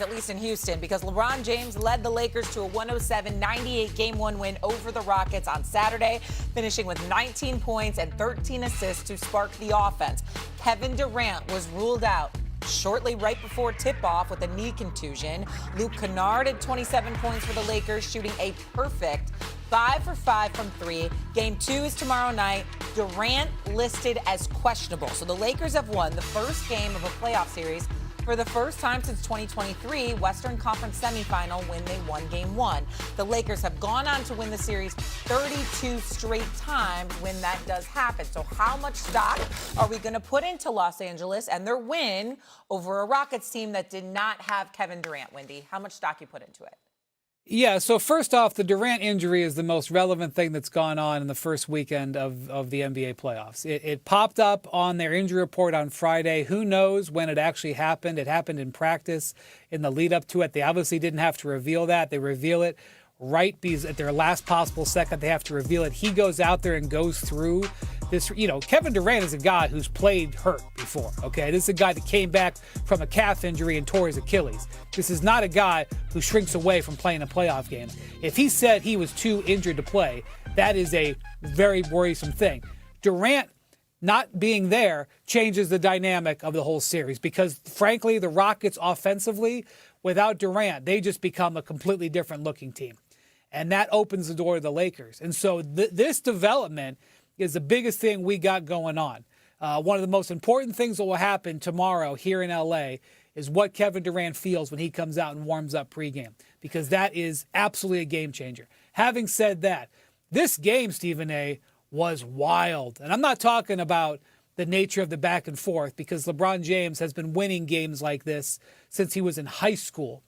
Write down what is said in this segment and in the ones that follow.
headlines, at least in Houston, because LeBron James led the Lakers to a 107-98 Game 1 win over the Rockets on Saturday, finishing with 19 points and 13 assists to spark the offense. Kevin Durant was ruled out shortly right before tip-off with a knee contusion. Luke Kennard had 27 points for the Lakers, shooting a perfect 5 for 5 from 3. Game 2 is tomorrow night. Durant listed as questionable. So the Lakers have won the first game of a playoff series for the first time since 2023 Western Conference semifinal when they won Game 1. The Lakers have gone on to win the series 32 straight times when that does happen. So how much stock are we going to put into Los Angeles and their win over a Rockets team that did not have Kevin Durant, Wendy? How much stock you put into it? Yeah, so first off, the Durant injury is the most relevant thing that's gone on in the first weekend of the NBA playoffs. It popped up on their injury report on Friday. Who knows when it actually happened? It happened in practice in the lead up to it. They obviously didn't have to reveal that. They reveal it right because at their last possible second, they have to reveal it. He goes out there and goes through this. Kevin Durant is a guy who's played hurt before, okay? This is a guy that came back from a calf injury and tore his Achilles. This is not a guy who shrinks away from playing a playoff game. If he said he was too injured to play, that is a very worrisome thing. Durant not being there changes the dynamic of the whole series because, frankly, the Rockets offensively, without Durant, they just become a completely different looking team. And that opens the door to the Lakers. And so this development is the biggest thing we got going on. One of the most important things that will happen tomorrow here in L.A. is what Kevin Durant feels when he comes out and warms up pregame, because that is absolutely a game changer. Having said that, this game, Stephen A., was wild. And I'm not talking about the nature of the back and forth, because LeBron James has been winning games like this since he was in high school,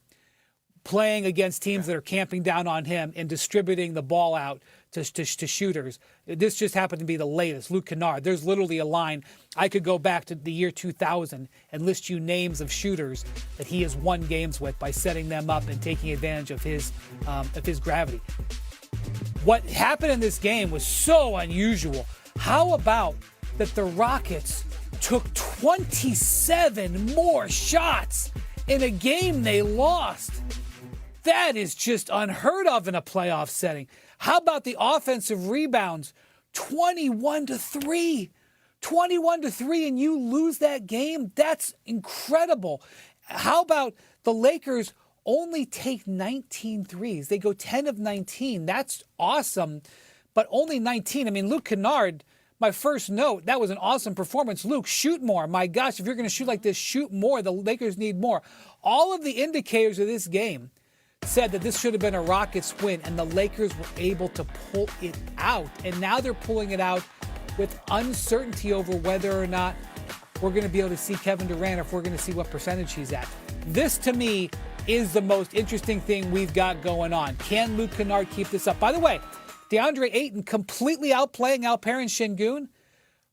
playing against teams that are camping down on him and distributing the ball out to shooters. This just happened to be the latest. Luke Kennard. There's literally a line. I could go back to the year 2000 and list you names of shooters that he has won games with by setting them up and taking advantage of his gravity. What happened in this game was so unusual. How about that the Rockets took 27 more shots in a game they lost? That is just unheard of in a playoff setting. How about the offensive rebounds? 21-3. 21-3, and you lose that game? That's incredible. How about the Lakers only take 19 threes? They go 10 of 19. That's awesome, but only 19. I mean, Luke Kennard, my first note, that was an awesome performance. Luke, shoot more. My gosh, if you're going to shoot like this, shoot more. The Lakers need more. All of the indicators of this game said that this should have been a Rockets win, and the Lakers were able to pull it out. And now they're pulling it out with uncertainty over whether or not we're going to be able to see Kevin Durant, or if we're going to see what percentage he's at. This, to me, is the most interesting thing we've got going on. Can Luke Kennard keep this up? By the way, DeAndre Ayton completely outplaying Alperen Şengün.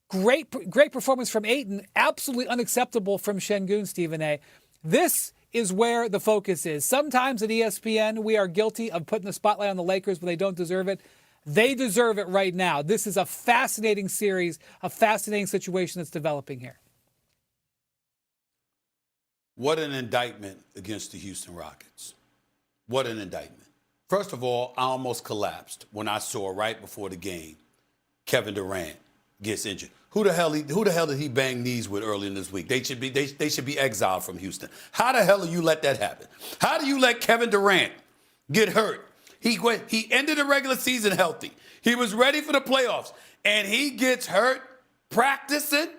Great performance from Ayton. Absolutely unacceptable from Şengün, Stephen A. This is where the focus is. Sometimes at ESPN, we are guilty of putting the spotlight on the Lakers when they don't deserve it. They deserve it right now. This is a fascinating series, a fascinating situation that's developing here. What an indictment against the Houston Rockets. What an indictment. First of all, I almost collapsed when I saw right before the game Kevin Durant gets injured. Who the hell did he bang knees with early in this week? They should be exiled from Houston. How the hell do you let that happen? How do you let Kevin Durant get hurt? He ended the regular season healthy. He was ready for the playoffs, and he gets hurt practicing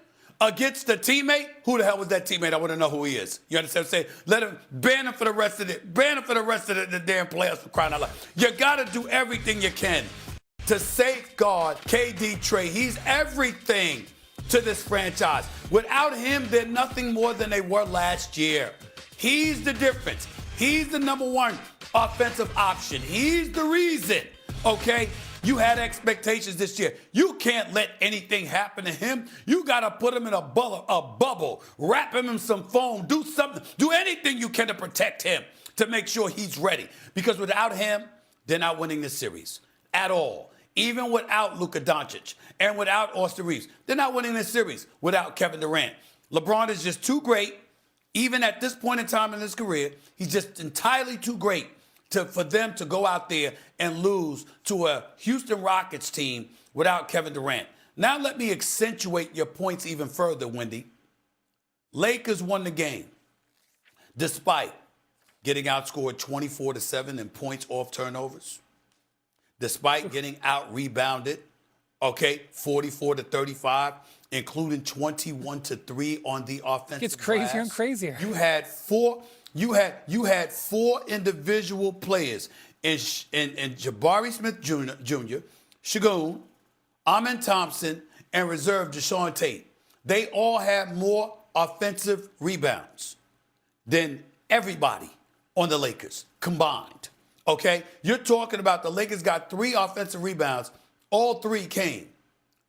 against the teammate. Who the hell was that teammate? I want to know who he is. You understand what I'm saying? Let him ban him for the rest of the damn playoffs, for crying out loud. You got to do everything you can to safeguard KD Trey. He's everything to this franchise. Without him, they're nothing more than they were last year. He's the difference. He's the number one offensive option. He's the reason, okay? You had expectations this year. You can't let anything happen to him. You got to put him in a bubble, wrap him in some foam, do something, do anything you can to protect him, to make sure he's ready. Because without him, they're not winning this series at all. Even without Luka Doncic and without Austin Reeves, they're not winning this series without Kevin Durant. LeBron is just too great, Even at this point in time in his career, he's just entirely too great for them to go out there and lose to a Houston Rockets team without Kevin Durant. Now let me accentuate your points even further, Wendy. Lakers won the game despite getting outscored 24-7 in points off turnovers, despite getting out-rebounded, 44-35, including 21-3 on the offensive It's crazier glass. and crazier. You had four individual players in Jabari Smith Jr., Shagun, Amen Thompson, and reserve Deshaun Tate. They all had more offensive rebounds than everybody on the Lakers combined. Okay? You're talking about the Lakers got 3 offensive rebounds. All 3 came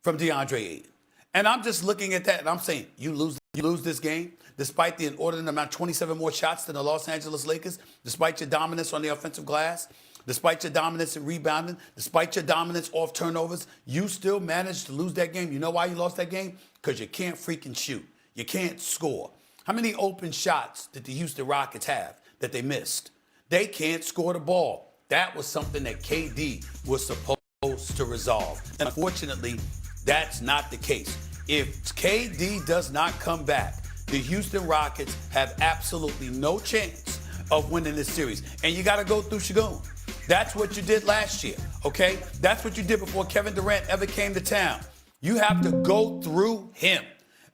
from DeAndre Ayton. And I'm just looking at that and I'm saying, you lose this game despite the inordinate amount, 27 more shots than the Los Angeles Lakers, despite your dominance on the offensive glass, despite your dominance in rebounding, despite your dominance off turnovers, you still managed to lose that game. You know why you lost that game? Because you can't freaking shoot. You can't score. How many open shots did the Houston Rockets have that they missed? They can't score the ball. That was something that KD was supposed to resolve. And unfortunately, that's not the case. If KD does not come back, the Houston Rockets have absolutely no chance of winning this series. And you got to go through Shagun. That's what you did last year, okay? That's what you did before Kevin Durant ever came to town. You have to go through him.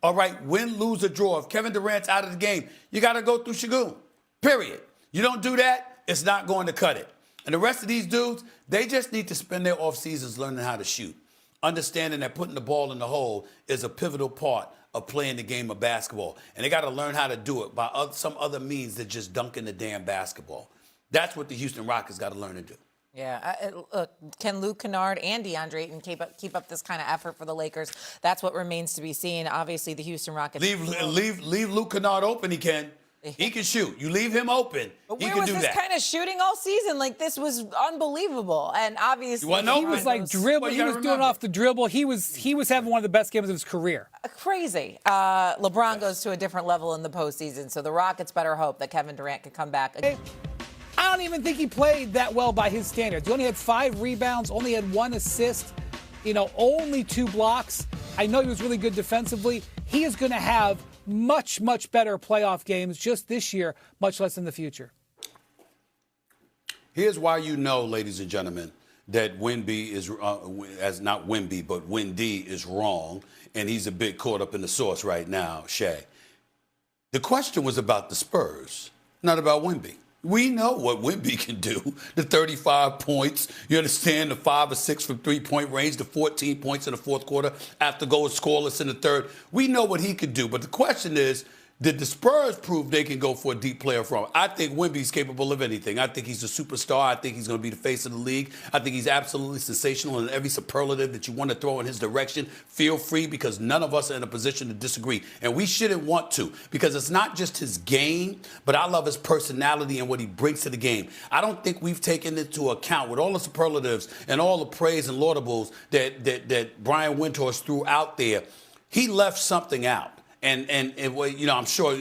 All right, win, lose, or draw. If Kevin Durant's out of the game, you got to go through Shagun, period. You don't do that, it's not going to cut it. And the rest of these dudes, they just need to spend their off seasons learning how to shoot, understanding that putting the ball in the hole is a pivotal part of playing the game of basketball. And they got to learn how to do it by some other means than just dunking the damn basketball. That's what the Houston Rockets got to learn to do. Yeah, look, can Luke Kennard and DeAndre Ayton keep up this kind of effort for the Lakers? That's what remains to be seen. Obviously, the Houston Rockets. Leave Luke Kennard open. He can. He can shoot. You leave him open, but he where can was do this that. kind of shooting all season? Like, this was unbelievable. And obviously, he was like dribbling. He was doing off the dribble. He was having one of the best games of his career. Crazy. LeBron goes to a different level in the postseason, so the Rockets better hope that Kevin Durant can come back. I don't even think he played that well by his standards. He only had 5 rebounds, only had 1 assist, only 2 blocks. I know he was really good defensively. He is going to have much, much better playoff games just this year, much less in the future. Here's why you know, ladies and gentlemen, that Wendy is, not Wendy, but Wendy is wrong, and he's a bit caught up in the sauce right now, Shay. The question was about the Spurs, not about Wemby. We know what Wemby can do. The 35 points, you understand, the 5 or 6 from three-point range, the 14 points in the fourth quarter after going scoreless in the third. We know what he could do. But the question is, did the Spurs prove they can go for a deep player from? I think Wemby's capable of anything. I think he's a superstar. I think he's going to be the face of the league. I think he's absolutely sensational in every superlative that you want to throw in his direction. Feel free, because none of us are in a position to disagree. And we shouldn't want to, because it's not just his game, but I love his personality and what he brings to the game. I don't think we've taken into account, with all the superlatives and all the praise and laudables that Brian Windhorst threw out there, he left something out. And I'm sure